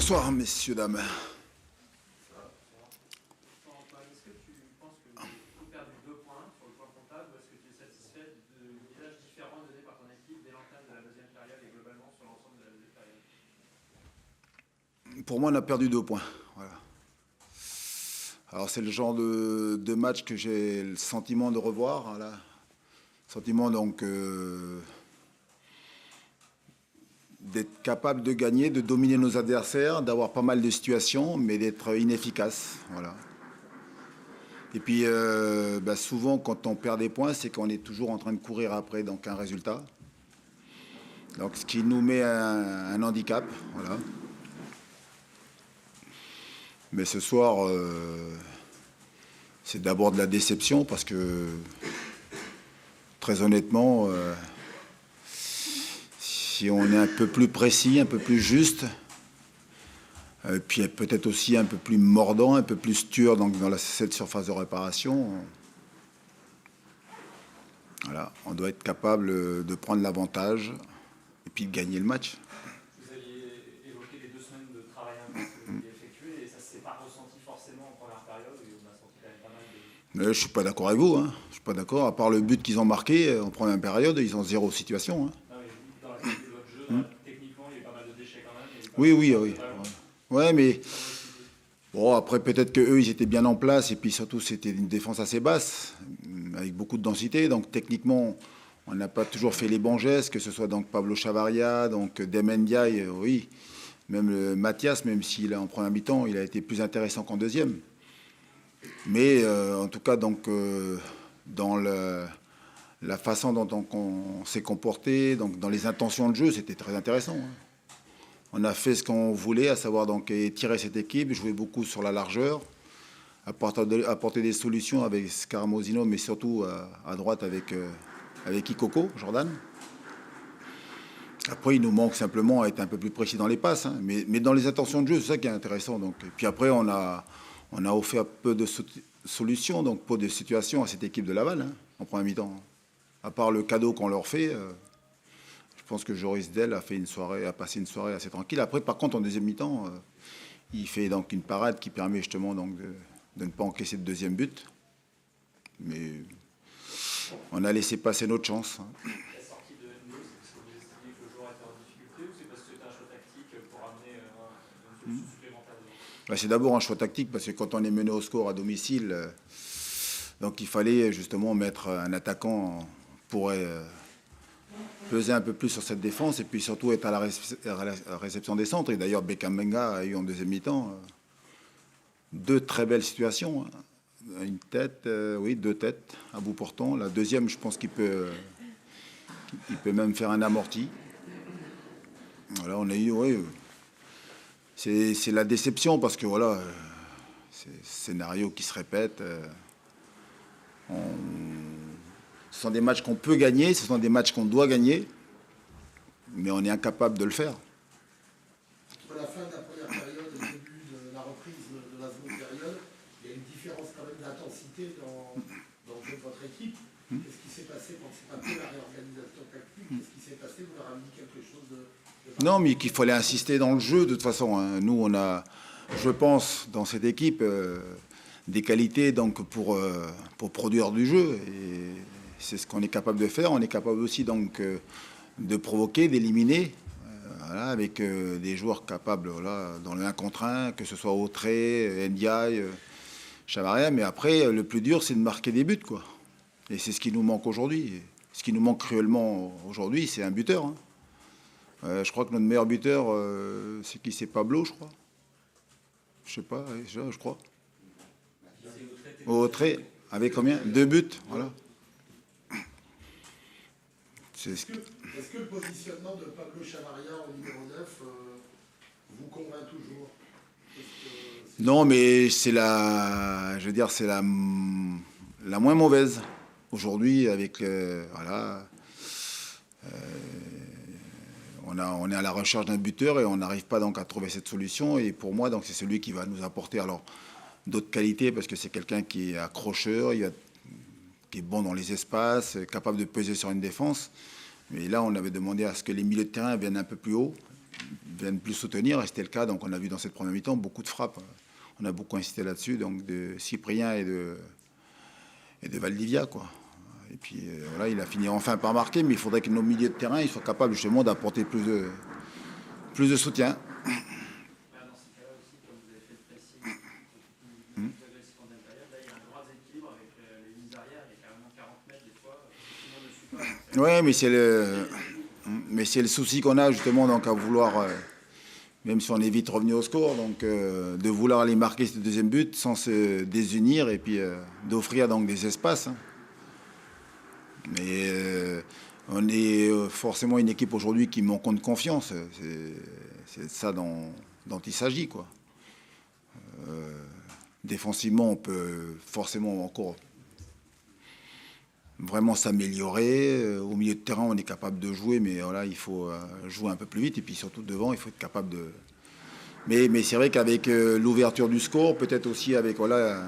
Bonsoir, messieurs, dames. Est-ce que tu penses que tu as perdu 2 points sur le plan comptable ou est-ce que tu es satisfait du visage différent donné par ton équipe dès l'entame de la deuxième période et globalement sur l'ensemble de la deuxième période? Pour moi, on a perdu 2 points. Voilà. Alors, c'est le genre de match que j'ai le sentiment de revoir. Voilà. Sentiment, donc, d'être capable de gagner, de dominer nos adversaires, d'avoir pas mal de situations, mais d'être inefficace. Voilà. Et puis, souvent, quand on perd des points, c'est qu'on est toujours en train de courir après donc, un résultat. Donc, ce qui nous met un handicap. Voilà. Mais ce soir, c'est d'abord de la déception parce que, très honnêtement, si on est un peu plus précis, un peu plus juste, puis peut-être aussi un peu plus mordant, un peu plus tueur dans cette surface de réparation, voilà, on doit être capable de prendre l'avantage et puis de gagner le match. Vous aviez évoqué les 2 semaines de travail intense que vous aviez effectué et ça ne s'est pas ressenti forcément en première période où on a senti quand même pas mal de... Mais je ne suis pas d'accord avec vous. Hein. Je suis pas d'accord. À part le but qu'ils ont marqué en première période, ils ont 0 situation. Hein. Non, mais dans la qualité de votre jeu, techniquement, il y a eu pas mal de déchets quand même. Oui. Ouais, mais bon, après peut-être qu'eux, ils étaient bien en place et puis surtout c'était une défense assez basse avec beaucoup de densité. Donc techniquement, on n'a pas toujours fait les bons gestes, que ce soit donc Pablo Chavaria, donc Demendiaye, oui, même Mathias, même s'il est en première mi-temps, il a été plus intéressant qu'en deuxième. Mais en tout cas, donc dans la façon dont on s'est comporté, donc dans les intentions de jeu, c'était très intéressant. Hein. On a fait ce qu'on voulait, à savoir donc tirer cette équipe, jouer beaucoup sur la largeur, apporter des solutions avec Scaramosino, mais surtout à droite avec Ikoko, Jordan. Après, il nous manque simplement à être un peu plus précis dans les passes, hein. Mais dans les intentions de jeu, c'est ça qui est intéressant. Donc. Et puis après, on a offert peu de solutions, donc peu de situations à cette équipe de Laval, hein, en première mi-temps. À part le cadeau qu'on leur fait. Je pense que Joris Del a passé une soirée assez tranquille. Après, par contre, en deuxième mi-temps, il fait donc une parade qui permet justement donc de ne pas encaisser de deuxième but. Mais on a laissé passer notre chance. La sortie de Endo, c'est parce que vous estimez que le joueur était en difficulté ou c'est parce que c'était un choix tactique pour amener une solution supplémentaire dedans? C'est d'abord un choix tactique parce que quand on est mené au score à domicile, donc il fallait justement mettre un attaquant pour peser un peu plus sur cette défense et puis surtout être à la réception des centres. Et d'ailleurs, Beckham Benga a eu en deuxième mi-temps 2 très belles situations. Hein. Une tête, oui, 2 têtes à bout portant. La deuxième, je pense qu'il peut même faire un amorti. Voilà, on a eu, oui, c'est la déception parce que voilà, c'est un scénario qui se répète. Ce sont des matchs qu'on peut gagner, ce sont des matchs qu'on doit gagner, mais on est incapable de le faire. Entre la fin de la première période et le début de la reprise de la seconde période, il y a une différence quand même d'intensité dans le jeu de votre équipe. Qu'est-ce qui s'est passé quand c'est pas que la réorganisation tactique? Qu'est-ce qui s'est passé? Vous leur avez dit quelque chose de Non, mais qu'il fallait insister dans le jeu de toute façon. Hein. Nous, on a, je pense, dans cette équipe, des qualités donc, pour produire du jeu. Et c'est ce qu'on est capable de faire. On est capable aussi donc, de provoquer, d'éliminer, voilà, avec des joueurs capables voilà, dans le 1 contre 1, que ce soit Autré, Ndiaye, Chavaria. Mais après, le plus dur, c'est de marquer des buts, quoi. Et c'est ce qui nous manque aujourd'hui. Ce qui nous manque cruellement aujourd'hui, c'est un buteur. Hein. Je crois que notre meilleur buteur, c'est qui? C'est Pablo, je crois. Je sais pas, je crois. Autré, avec combien? 2 buts, voilà. Est-ce que le positionnement de Pablo Chavaria en numéro 9 vous convainc toujours? Non, mais c'est c'est la moins mauvaise aujourd'hui avec voilà. On est à la recherche d'un buteur et on n'arrive pas donc à trouver cette solution. Et pour moi, donc c'est celui qui va nous apporter alors d'autres qualités parce que c'est quelqu'un qui est accrocheur, qui est bon dans les espaces, capable de peser sur une défense. Mais là, on avait demandé à ce que les milieux de terrain viennent un peu plus haut. viennent plus soutenir, et c'était le cas. Donc on a vu dans cette première mi-temps beaucoup de frappes. On a beaucoup insisté là-dessus, donc de Cyprien et de Valdivia, quoi. Et puis voilà, il a fini enfin par marquer, mais il faudrait que nos milieux de terrain ils soient capables justement d'apporter plus de soutien. Dans ces cas-là aussi, comme vous avez fait le pressing, plus agressif en deuxième période, là il y a un droit d'équilibre avec les lignes arrières, il y a carrément 40 mètres des fois, tout le monde ne suit pas. Ouais, mais c'est le souci qu'on a justement, donc à vouloir, même si on est vite revenu au score, donc de vouloir aller marquer ce deuxième but sans se désunir et puis d'offrir donc des espaces. Hein. Mais on est forcément une équipe aujourd'hui qui manque de confiance. C'est de ça dont il s'agit, quoi. Défensivement, on peut forcément encore vraiment s'améliorer. Au milieu de terrain, on est capable de jouer, mais voilà, il faut jouer un peu plus vite. Et puis surtout devant, il faut être capable de... Mais c'est vrai qu'avec l'ouverture du score, peut-être aussi avec voilà,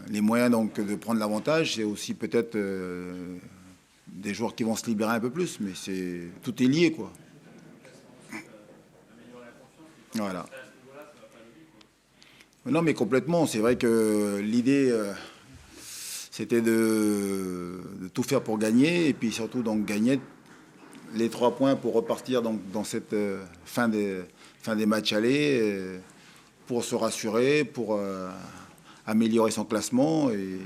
les moyens donc, de prendre l'avantage, c'est aussi peut-être des joueurs qui vont se libérer un peu plus. Mais tout est lié, quoi. Voilà. Non, mais complètement. C'est vrai que l'idée... c'était de tout faire pour gagner et puis surtout donc gagner les 3 points pour repartir donc dans cette fin des matchs allés pour se rassurer, pour améliorer son classement et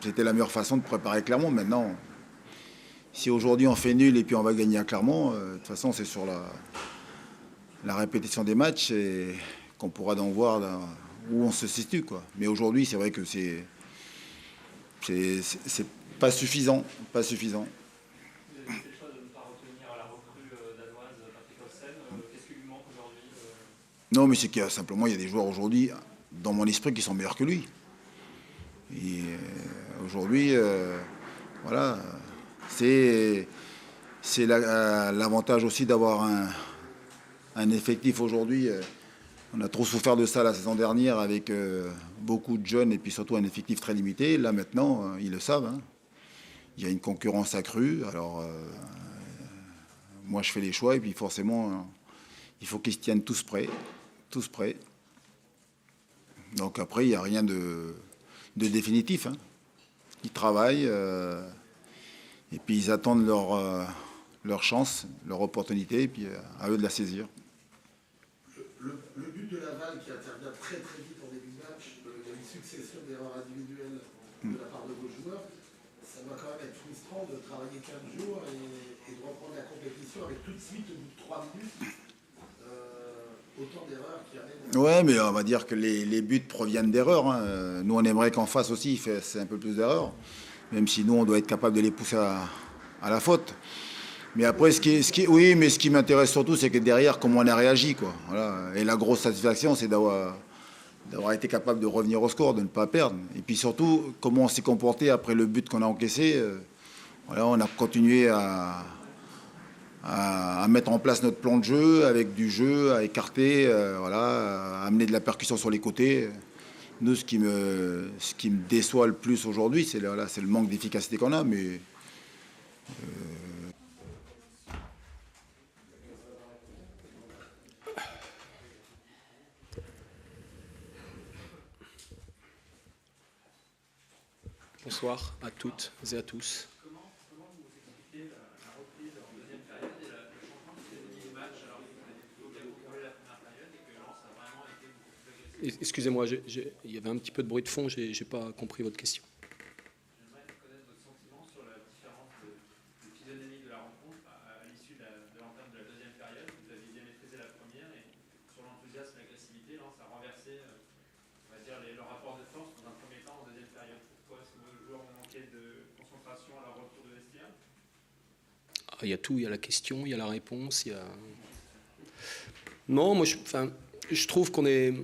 c'était la meilleure façon de préparer Clermont. Maintenant, si aujourd'hui on fait nul et puis on va gagner à Clermont, de toute façon c'est sur la répétition des matchs et qu'on pourra donc voir où on se situe, quoi. Mais aujourd'hui c'est vrai que c'est pas suffisant, pas suffisant. Vous avez fait le choix de ne pas retenir la recrue danoise Patrick Olsen. Qu'est-ce qui lui manque aujourd'hui Non, mais c'est qu'il y a simplement il y a des joueurs aujourd'hui dans mon esprit qui sont meilleurs que lui. Et aujourd'hui, voilà, c'est l'avantage aussi d'avoir un effectif aujourd'hui. On a trop souffert de ça la saison dernière avec beaucoup de jeunes et puis surtout un effectif très limité. Là maintenant, ils le savent. Hein. Il y a une concurrence accrue. Alors, moi je fais les choix et puis forcément, il faut qu'ils se tiennent tous prêts. Tous prêts. Donc après, il n'y a rien de définitif. Hein. Ils travaillent et puis ils attendent leur chance, leur opportunité et puis à eux de la saisir. Le but de Laval qui intervient très très vite en début de match, il y a une succession d'erreurs individuelles de la part de vos joueurs. Ça doit quand même être frustrant de travailler 15 jours et de reprendre la compétition avec tout de suite, au bout de 3 minutes, autant d'erreurs qui arrivent. Ouais, mais on va dire que les buts proviennent d'erreurs. Hein. Nous, on aimerait qu'en face aussi, il fasse un peu plus d'erreurs, même si nous, on doit être capable de les pousser à la faute. Mais après, ce qui m'intéresse surtout, c'est que derrière, comment on a réagi, quoi. Voilà. Et la grosse satisfaction, c'est d'avoir été capable de revenir au score, de ne pas perdre. Et puis surtout, comment on s'est comporté après le but qu'on a encaissé. Voilà, on a continué à mettre en place notre plan de jeu, avec du jeu, à écarter, voilà, à amener de la percussion sur les côtés. Nous, ce qui me déçoit le plus aujourd'hui, c'est le manque d'efficacité qu'on a, mais... Bonsoir à toutes et à tous. Comment vous expliquez la reprise en deuxième période et le changement qui s'est donné du match alors que vous avez plutôt bien contrôlé la première période et que Lens a vraiment été beaucoup plus agressif? Excusez-moi, il y avait un petit peu de bruit de fond, j'ai pas compris votre question. J'aimerais connaître votre sentiment sur la différence de physionomie de la rencontre à l'issue de l'entame de la deuxième période. Vous aviez bien maîtrisé la première et sur l'enthousiasme et l'agressivité, Lens a renversé on va dire, le rapport de force dans un premier temps en deuxième période. Pourquoi est-ce que vos joueurs ont manqué de concentration à leur retour de vestiaire? Il y a tout, il y a la question, il y a la réponse, il y a... Non, moi je trouve qu'on est...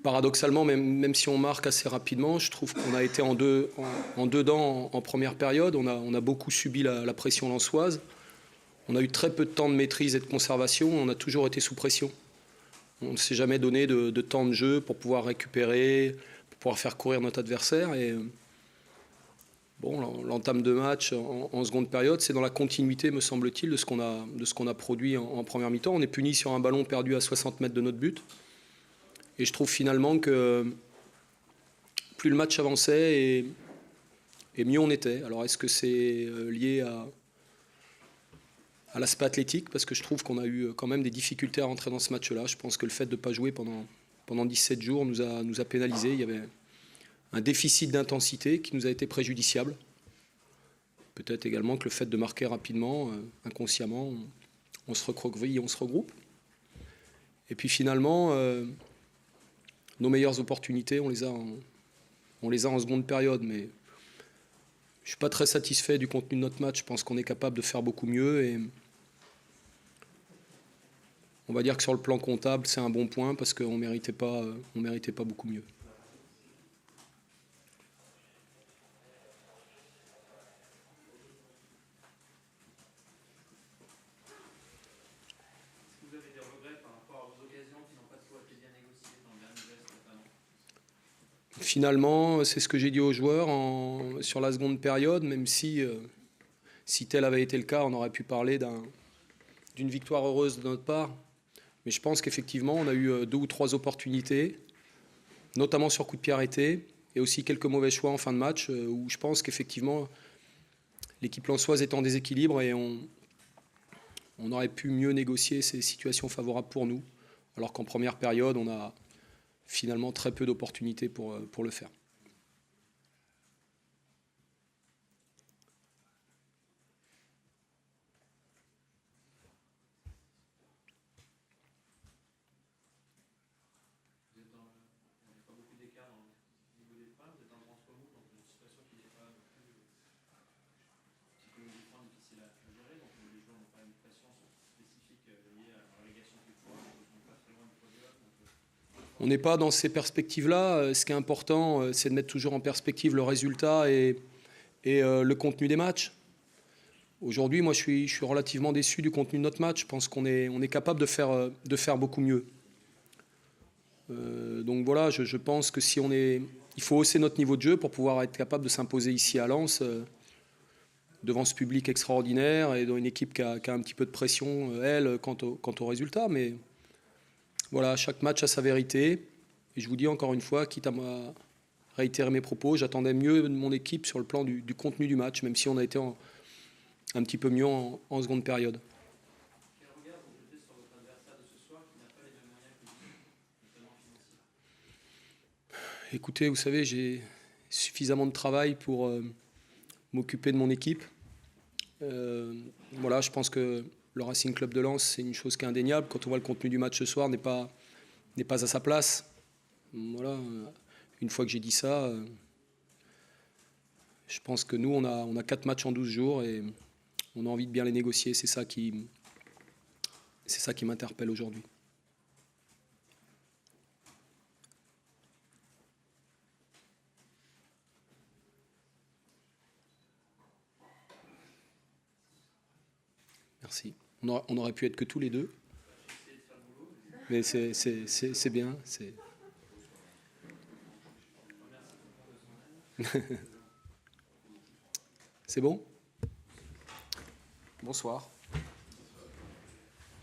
Paradoxalement, même si on marque assez rapidement, je trouve qu'on a été en dedans en première période. On a beaucoup subi la pression lensoise. On a eu très peu de temps de maîtrise et de conservation. On a toujours été sous pression. On ne s'est jamais donné de temps de jeu pour pouvoir récupérer, pour pouvoir faire courir notre adversaire. Et Bon, l'entame de match en seconde période, c'est dans la continuité, me semble-t-il, de ce qu'on a produit en première mi-temps. On est puni sur un ballon perdu à 60 mètres de notre but. Et je trouve finalement que plus le match avançait et mieux on était. Alors est-ce que c'est lié à l'aspect athlétique? Parce que je trouve qu'on a eu quand même des difficultés à rentrer dans ce match-là. Je pense que le fait de ne pas jouer pendant 17 jours nous a pénalisés. Il y avait un déficit d'intensité qui nous a été préjudiciable. Peut-être également que le fait de marquer rapidement, inconsciemment, on se recroqueville, on se regroupe. Et puis finalement, nos meilleures opportunités, on les a en seconde période. Mais je ne suis pas très satisfait du contenu de notre match. Je pense qu'on est capable de faire beaucoup mieux. Et on va dire que sur le plan comptable, c'est un bon point parce qu'on ne méritait pas beaucoup mieux. Finalement, c'est ce que j'ai dit aux joueurs sur la seconde période, même si tel avait été le cas, on aurait pu parler d'une victoire heureuse de notre part. Mais je pense qu'effectivement, on a eu 2 ou 3 opportunités, notamment sur coup de pied arrêté, et aussi quelques mauvais choix en fin de match, où je pense qu'effectivement, l'équipe lensoise est en déséquilibre et on aurait pu mieux négocier ces situations favorables pour nous, alors qu'en première période, on a finalement très peu d'opportunités pour le faire. On n'est pas dans ces perspectives-là. Ce qui est important, c'est de mettre toujours en perspective le résultat et le contenu des matchs. Aujourd'hui, moi, je suis relativement déçu du contenu de notre match. Je pense qu'on est capable de faire beaucoup mieux. Donc voilà, je pense que il faut hausser notre niveau de jeu pour pouvoir être capable de s'imposer ici à Lens, devant ce public extraordinaire et dans une équipe qui a un petit peu de pression, elle, quant au résultat. Mais voilà, chaque match a sa vérité. Et je vous dis encore une fois, quitte à réitérer mes propos, j'attendais mieux de mon équipe sur le plan du contenu du match, même si on a été un petit peu mieux en seconde période. Quel regard vous jetez sur votre adversaire de ce soir qui n'a pas les mêmes moyens que vous, notamment financiers? Écoutez, vous savez, j'ai suffisamment de travail pour m'occuper de mon équipe. Voilà, je pense que le Racing Club de Lens, c'est une chose qui est indéniable. Quand on voit le contenu du match ce soir, n'est pas à sa place. Voilà. Une fois que j'ai dit ça, je pense que nous, on a 4 matchs en 12 jours et on a envie de bien les négocier. C'est ça qui m'interpelle aujourd'hui. Merci. On aurait pu être que tous les deux. Mais c'est bien. C'est bon ? Bonsoir.